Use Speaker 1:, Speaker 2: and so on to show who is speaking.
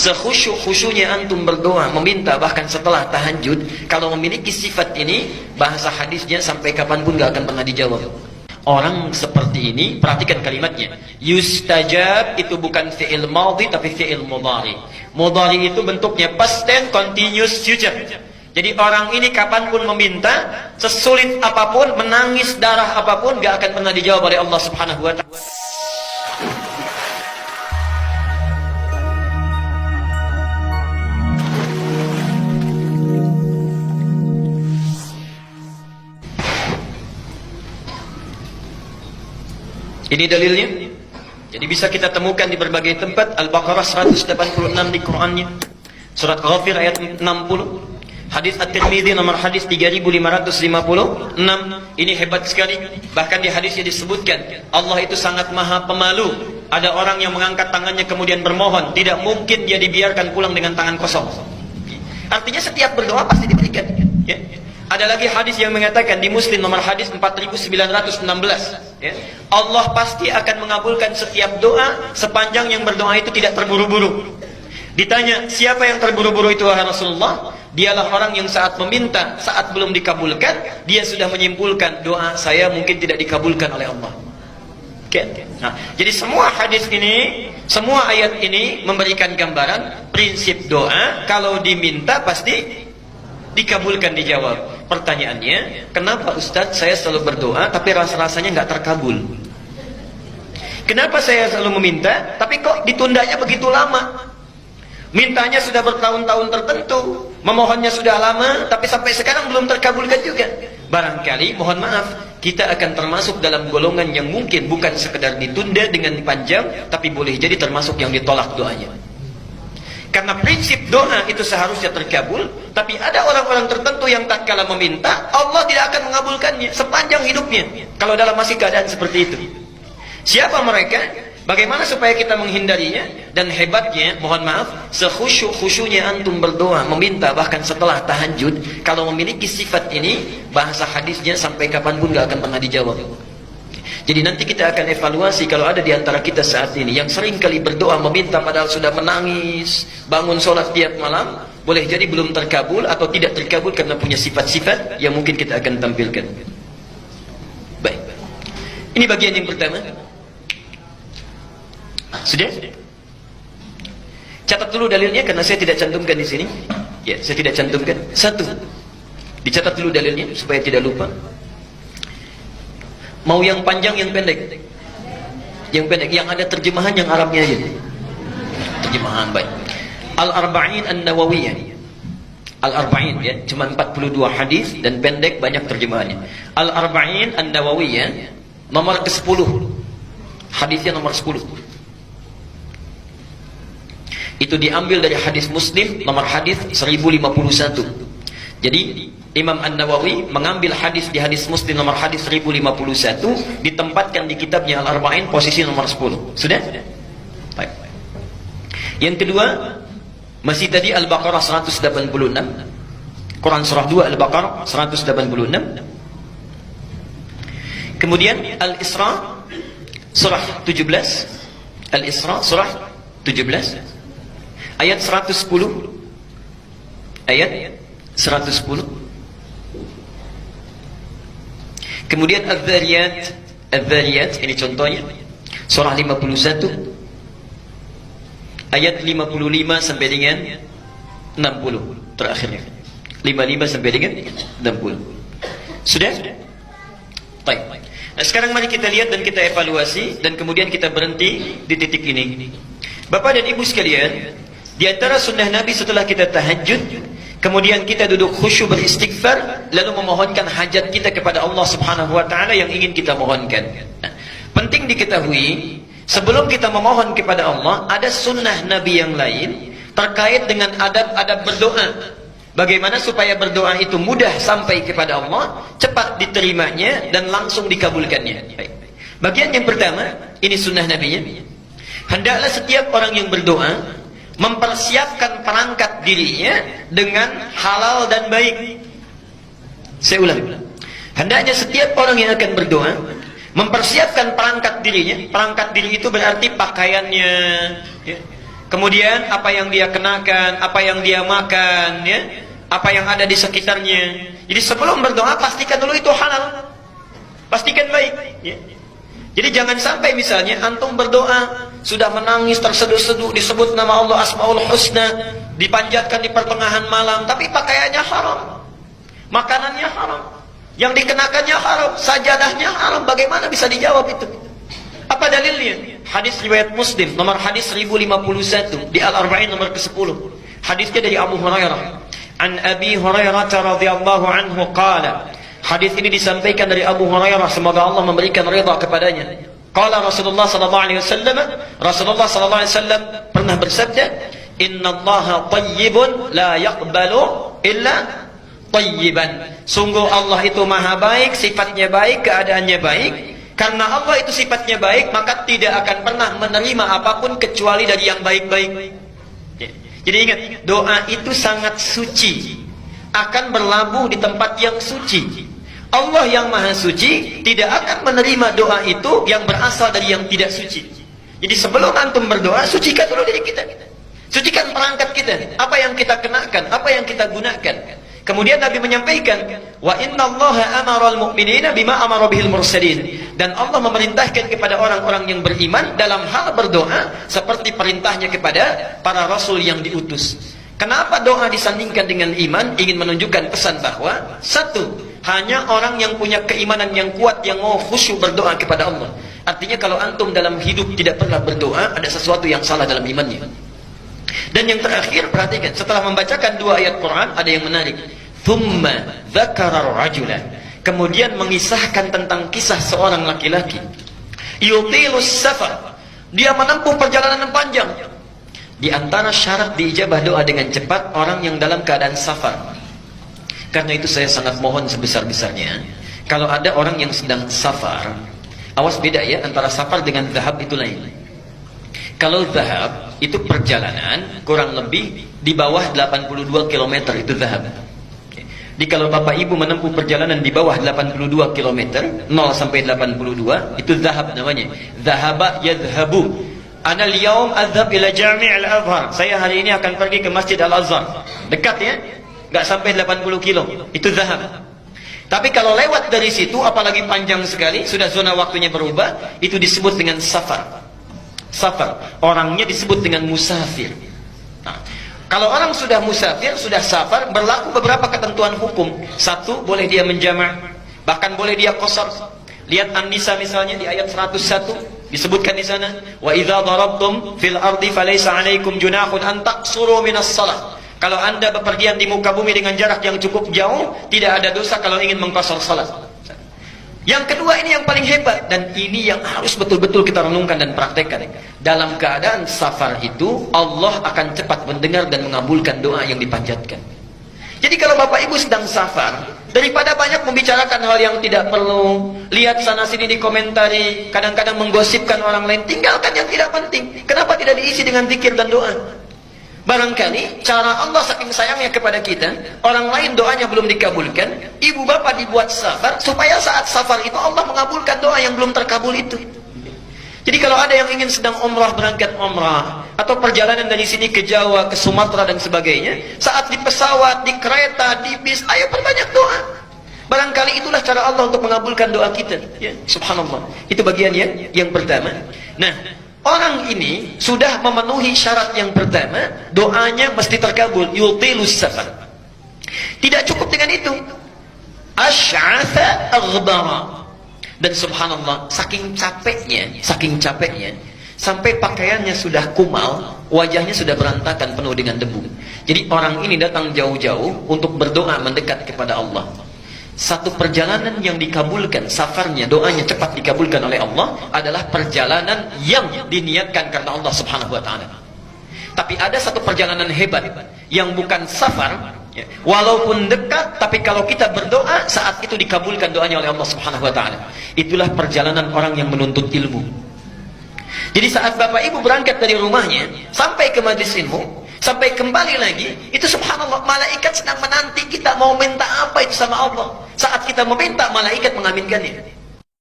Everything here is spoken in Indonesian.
Speaker 1: sekhusyuk-khusyuknya antum berdoa, meminta bahkan setelah tahajud, kalau memiliki sifat ini, bahasa hadisnya sampai kapanpun gak akan pernah dijawab. Orang seperti ini, perhatikan kalimatnya. Yustajab itu bukan fi'il madhi tapi fi'il mudhari. Mudhari itu bentuknya past tense continuous future. Jadi orang ini kapanpun meminta, sesulit apapun, menangis darah apapun, gak akan pernah dijawab oleh Allah Subhanahu wa ta'ala. Ini dalilnya. Jadi bisa kita temukan di berbagai tempat. Al-Baqarah 186 di Qur'annya. Surat Ghafir ayat 60. Hadis At-Tirmidzi nomor hadis 3556. Ini hebat sekali. Bahkan di hadisnya disebutkan Allah itu sangat maha pemalu. Ada orang yang mengangkat tangannya kemudian bermohon, tidak mungkin dia dibiarkan pulang dengan tangan kosong. Artinya setiap berdoa pasti diberikan, ya. Ada lagi hadis yang mengatakan di Muslim nomor hadis 4916, ya, Allah pasti akan mengabulkan setiap doa sepanjang yang berdoa itu tidak terburu-buru. Ditanya, siapa yang terburu-buru itu wahai Rasulullah? Dialah orang yang saat meminta, saat belum dikabulkan, dia sudah menyimpulkan doa saya mungkin tidak dikabulkan oleh Allah. Okay. Nah, jadi semua hadis ini, semua ayat ini memberikan gambaran prinsip doa kalau diminta pasti dikabulkan, dijawab. Pertanyaannya, kenapa Ustadz saya selalu berdoa tapi rasa-rasanya nggak terkabul? Kenapa saya selalu meminta tapi kok ditundanya begitu lama? Mintanya sudah bertahun-tahun tertentu, memohonnya sudah lama, tapi sampai sekarang belum terkabulkan juga. Barangkali, mohon maaf, kita akan termasuk dalam golongan yang mungkin bukan sekedar ditunda dengan panjang, tapi boleh jadi termasuk yang ditolak doanya. Karena prinsip doa itu seharusnya terkabul, tapi ada orang-orang tertentu yang tak kala meminta, Allah tidak akan mengabulkannya sepanjang hidupnya, kalau dalam masih keadaan seperti itu. Siapa mereka? Bagaimana supaya kita menghindarinya? Dan hebatnya, mohon maaf, sekhusyuk-khusyuknya antum berdoa, meminta bahkan setelah tahajud, kalau memiliki sifat ini, bahasa hadisnya sampai kapanpun gak akan pernah dijawab. Jadi nanti kita akan evaluasi kalau ada di antara kita saat ini yang sering kali berdoa meminta padahal sudah menangis, bangun sholat tiap malam, boleh jadi belum terkabul atau tidak terkabul karena punya sifat-sifat yang mungkin kita akan tampilkan. Baik. Ini bagian yang pertama. Sudah? Catat dulu dalilnya karena saya tidak cantumkan di sini. Ya, saya tidak cantumkan. Satu. Dicatat dulu dalilnya supaya tidak lupa. Mau yang panjang, yang pendek? Yang pendek, yang ada terjemahan yang Arabnya aja. Terjemahan baik. Al-Arba'in An-Nawawiyah. Al-Arba'in ya, cuma 42 hadis dan pendek banyak terjemahannya. Al-Arba'in An-Nawawiyah nomor ke-10. Hadisnya nomor 10. Itu diambil dari hadis Muslim nomor hadis 1051. Jadi Imam An-Nawawi mengambil hadis di hadis Muslim nomor hadis 1051, ditempatkan di kitabnya Al-Arba'in posisi nomor 10. Sudah? Baik. Yang kedua, masih tadi Al-Baqarah 186. Quran surah 2 Al-Baqarah 186. Kemudian Al-Isra surah 17. Al-Isra surah 17 ayat 110. Ayat 110. Kemudian Adz-Dzariyat, ini contohnya, surah 51, ayat 55 sampai dengan 60, terakhirnya. 55 sampai dengan 60. Sudah? Baik. Nah, sekarang mari kita lihat dan kita evaluasi, dan kemudian kita berhenti di titik ini. Bapak dan Ibu sekalian, di antara sunnah Nabi setelah kita tahajud, kemudian kita duduk khusyuk beristighfar, lalu memohonkan hajat kita kepada Allah Subhanahu wa ta'ala yang ingin kita mohonkan. Nah, penting diketahui, sebelum kita memohon kepada Allah, ada sunnah Nabi yang lain terkait dengan adab-adab berdoa. Bagaimana supaya berdoa itu mudah sampai kepada Allah, cepat diterimanya, dan langsung dikabulkannya. Baik. Bagian yang pertama, ini sunnah Nabi-nya. Hendaklah setiap orang yang berdoa mempersiapkan perangkat dirinya dengan halal dan baik. Saya ulang. Hendaknya setiap orang yang akan berdoa mempersiapkan perangkat dirinya. Perangkat diri itu berarti pakaiannya, ya. kemudian apa yang dia kenakan, apa yang dia makan, ya, apa yang ada di sekitarnya. Jadi sebelum berdoa pastikan dulu itu halal, pastikan baik, ya. Jadi jangan sampai misalnya antum berdoa sudah menangis terseduh-seduh, disebut nama Allah Asmaul Husna, dipanjatkan di pertengahan malam, tapi pakaiannya haram, makanannya haram, yang dikenakannya haram, sajadahnya haram. Bagaimana bisa dijawab itu? Apa dalilnya? Hadis riwayat Muslim nomor hadis 1051 di Al-Arba'in nomor ke-10. Hadisnya dari Abu Hurairah. An Abi Hurairah radhiyallahu anhu qala. Hadis ini disampaikan dari Abu Hurairah, semoga Allah memberikan ridha kepadanya. Qala Rasulullah sallallahu alaihi wasallam, Rasulullah sallallahu alaihi wasallam pernah bersabda, "Innallaha thayyibun la yaqbalu illa thayyiban." Sungguh Allah itu maha baik, sifatnya baik, keadaannya baik. Karena Allah itu sifatnya baik, maka tidak akan pernah menerima apapun kecuali dari yang baik-baik. Jadi ingat, doa itu sangat suci, akan berlabuh di tempat yang suci. Allah yang maha suci tidak akan menerima doa itu yang berasal dari yang tidak suci. Jadi sebelum antum berdoa, sucikan dulu diri kita, sucikan perangkat kita, apa yang kita kenakan, apa yang kita gunakan. Kemudian Nabi menyampaikan, wa innallaha amara al-mu'minina bima amara bihil mursalin. Dan Allah memerintahkan kepada orang-orang yang beriman dalam hal berdoa seperti perintahnya kepada para rasul yang diutus. Kenapa doa disandingkan dengan iman? Ingin menunjukkan pesan bahwa satu, hanya orang yang punya keimanan yang kuat yang mau khusyuk berdoa kepada Allah. Artinya kalau antum dalam hidup tidak pernah berdoa, ada sesuatu yang salah dalam imannya. Dan yang terakhir, perhatikan, setelah membacakan dua ayat Quran, ada yang menarik. Thumma dzakara rajulan. Kemudian mengisahkan tentang kisah seorang laki-laki. Yutilus safar. Dia menempuh perjalanan yang panjang. Di antara syarat diijabah doa dengan cepat, orang yang dalam keadaan safar. Karena itu saya sangat mohon sebesar-besarnya, kalau ada orang yang sedang safar, awas beda ya, antara safar dengan zahab itu lain. Kalau zahab itu perjalanan kurang lebih di bawah 82 km itu zahab. Jadi kalau Bapak Ibu menempuh perjalanan di bawah 82 km, 0 sampai 82, itu zahab namanya. Zahaba yadhhabu. Ana al-yawm adhhab ila Jami' al-Azhar. Saya hari ini akan pergi ke Masjid Al-Azhar. Dekat ya? Enggak sampai 80 kilo. Itu zahab. Tapi kalau lewat dari situ, apalagi panjang sekali, sudah zona waktunya berubah, itu disebut dengan safar. Safar. Orangnya disebut dengan musafir. Nah, kalau orang sudah musafir, sudah safar, berlaku beberapa ketentuan hukum. Satu, boleh dia menjamak, bahkan boleh dia qasar. Lihat An-Nisa misalnya di ayat 101. Disebutkan di sana, wa idza darabtum fil ardi falaysa 'alaikum junahun an taqsuru minas shalah. Kalau Anda bepergian di muka bumi dengan jarak yang cukup jauh, tidak ada dosa kalau ingin mengqasar salat. Yang kedua, ini yang paling hebat, dan ini yang harus betul-betul kita renungkan dan praktekkan. Dalam keadaan safar itu, Allah akan cepat mendengar dan mengabulkan doa yang dipanjatkan. Jadi kalau Bapak Ibu sedang safar, daripada banyak membicarakan hal yang tidak perlu, lihat sana sini dikomentari, kadang-kadang menggosipkan orang lain, tinggalkan yang tidak penting. Kenapa tidak diisi dengan zikir dan doa? Barangkali cara Allah saking sayangnya kepada kita, orang lain doanya belum dikabulkan, ibu bapak dibuat safar, supaya saat safar itu Allah mengabulkan doa yang belum terkabul itu. Jadi kalau ada yang ingin sedang umrah, berangkat umrah, atau perjalanan dari sini ke Jawa, ke Sumatera dan sebagainya, saat di pesawat, di kereta, di bis, ayo perbanyak doa. Barangkali itulah cara Allah untuk mengabulkan doa kita, ya, subhanallah. Itu bagiannya yang pertama. Nah, orang ini sudah memenuhi syarat yang pertama, doanya mesti terkabul. Yutilus safar. Tidak cukup dengan itu. Asy'atha aghdara. Dan subhanallah, saking capeknya, sampai pakaiannya sudah kumal, wajahnya sudah berantakan penuh dengan debu. Jadi orang ini datang jauh-jauh untuk berdoa mendekat kepada Allah. Satu perjalanan yang dikabulkan, safarnya, doanya cepat dikabulkan oleh Allah, adalah perjalanan yang diniatkan karena Allah subhanahu wa ta'ala. Tapi ada satu perjalanan hebat, yang bukan safar, ya, walaupun dekat, tapi kalau kita berdoa, saat itu dikabulkan doanya oleh Allah subhanahu wa ta'ala. Itulah perjalanan orang yang menuntut ilmu. Jadi saat Bapak Ibu berangkat dari rumahnya, sampai ke majlis ilmu, sampai kembali lagi, itu subhanallah, malaikat sedang menanti kita mau minta apa itu sama Allah. Saat kita meminta, malaikat mengaminkannya.